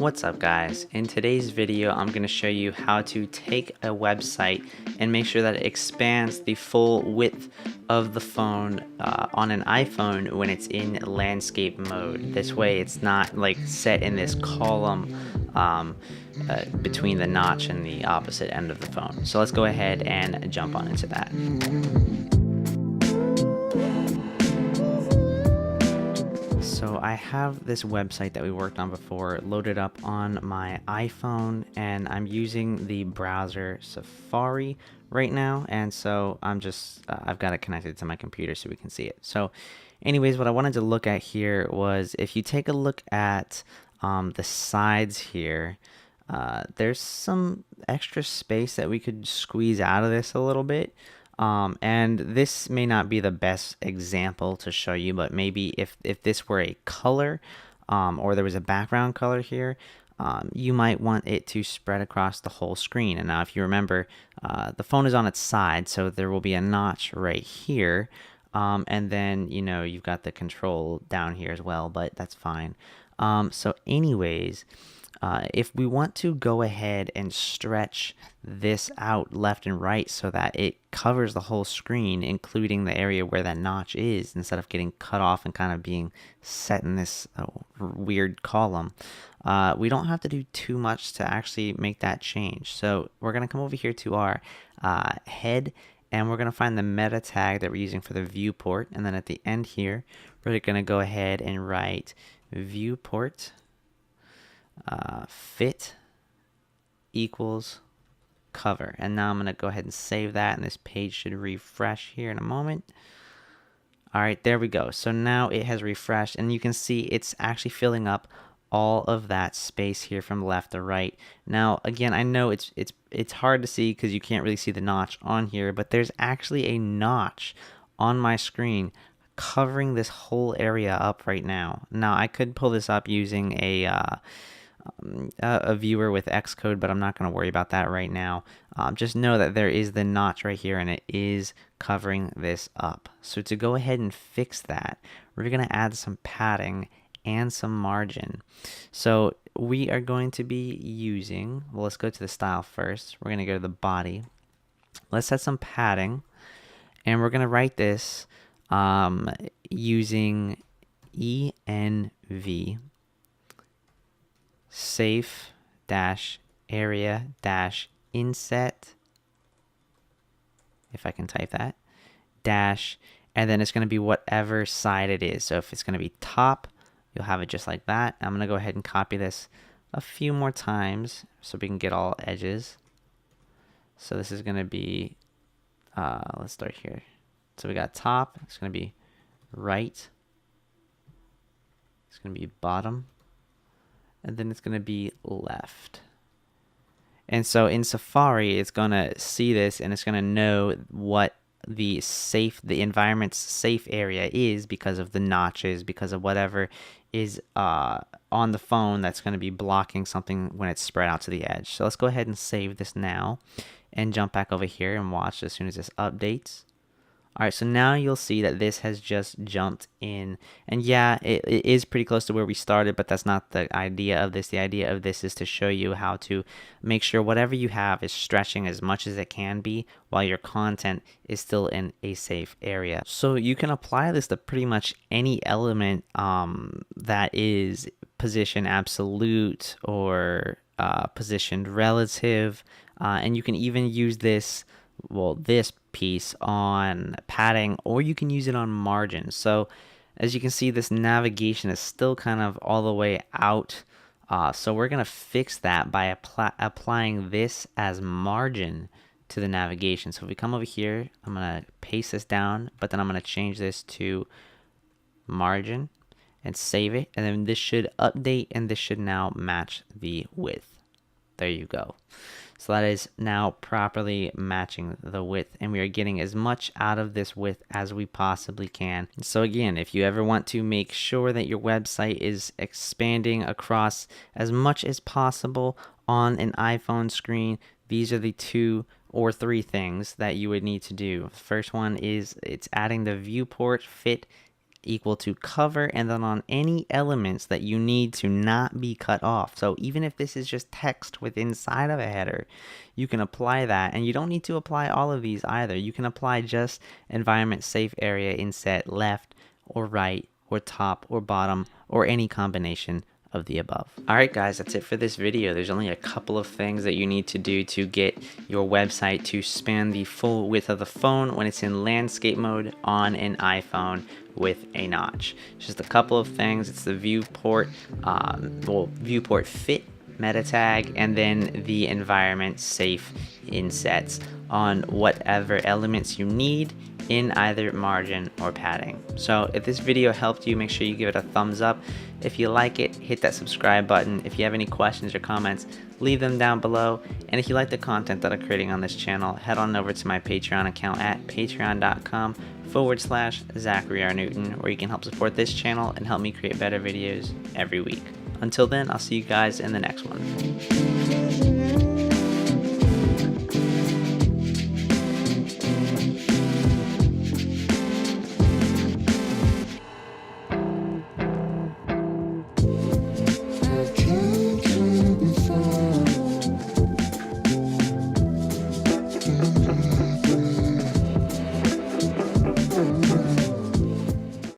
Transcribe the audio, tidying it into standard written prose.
What's up guys? In today's video I'm going to show you how to take a website and make sure that it expands the full width of the phone on an iPhone when it's in landscape mode. This way it's not like set in this column between the notch and the opposite end of the phone. So let's go ahead and jump on into that. So I have this website that we worked on before loaded up on my iPhone, and I'm using the browser Safari right now, and so I've got it connected to my computer so we can see it. So anyways, what I wanted to look at here was if you take a look at the sides here, there's some extra space that we could squeeze out of this a little bit. And this may not be the best example to show you, but maybe if this were a color or there was a background color here, you might want it to spread across the whole screen. And now if you remember, the phone is on its side, so there will be a notch right here. And then, you've got the control down here as well, but that's fine. So anyways, if we want to go ahead and stretch this out left and right so that it covers the whole screen, including the area where that notch is, instead of getting cut off and kind of being set in this weird column, we don't have to do too much to actually make that change. So we're going to come over here to our head, and we're going to find the meta tag that we're using for the viewport. And then at the end here, we're going to go ahead and write viewport fit equals cover. And now I'm going to go ahead and save that, and this page should refresh here in a moment. All right, there we go. So now it has refreshed, and you can see it's actually filling up all of that space here from left to right. Now, again, I know it's hard to see because you can't really see the notch on here, but there's actually a notch on my screen covering this whole area up right now. Now, I could pull this up using a viewer with Xcode, but I'm not going to worry about that right now. Just know that there is the notch right here, and it is covering this up. So to go ahead and fix that, we're going to add some padding and some margin. So we are going to be using, well, let's go to the style first. We're going to go to the body. Let's set some padding, and we're going to write this using env safe dash area dash inset, if I can type that, dash, and then it's going to be whatever side it is. So if it's going to be top, you'll have it just like that. I'm going to go ahead and copy this a few more times so we can get all edges. So this is going to be, let's start here. So we got top, it's going to be right, it's going to be bottom, and then it's going to be left. And so in Safari, it's going to see this, and it's going to know what the environment's safe area is because of the notches, because of whatever is on the phone that's going to be blocking something when it's spread out to the edge. So let's go ahead and save this now and jump back over here and watch as soon as this updates. All right, so now you'll see that this has just jumped in. And yeah, it is pretty close to where we started, but that's not the idea of this. The idea of this is to show you how to make sure whatever you have is stretching as much as it can be while your content is still in a safe area. So you can apply this to pretty much any element that is position absolute or positioned relative. And you can even use this, this piece on padding, or you can use it on margin. So as you can see, this navigation is still kind of all the way out. So we're going to fix that by applying this as margin to the navigation. So if we come over here, I'm going to paste this down, but then I'm going to change this to margin and save it. And then this should update, and this should now match the width. There you go. So that is now properly matching the width, and we are getting as much out of this width as we possibly can. So again, if you ever want to make sure that your website is expanding across as much as possible on an iPhone screen, these are the 2 or 3 things that you would need to do. The first one is it's adding the viewport fit equal to cover, and then on any elements that you need to not be cut off. So even if this is just text with inside of a header, you can apply that, and you don't need to apply all of these either. You can apply just environment safe area inset left or right or top or bottom or any combination of the above. Alright guys, that's it for this video. There's only a couple of things that you need to do to get your website to span the full width of the phone when it's in landscape mode on an iPhone with a notch. Just a couple of things. It's the viewport, viewport fit meta tag, and then the environment safe insets on whatever elements you need in either margin or padding. So if this video helped you, make sure you give it a thumbs up. If you like it, hit that subscribe button. If you have any questions or comments, leave them down below. And if you like the content that I'm creating on this channel, head on over to my Patreon account at patreon.com/Zachary R. Newton, where you can help support this channel and help me create better videos every week. Until then, I'll see you guys in the next one.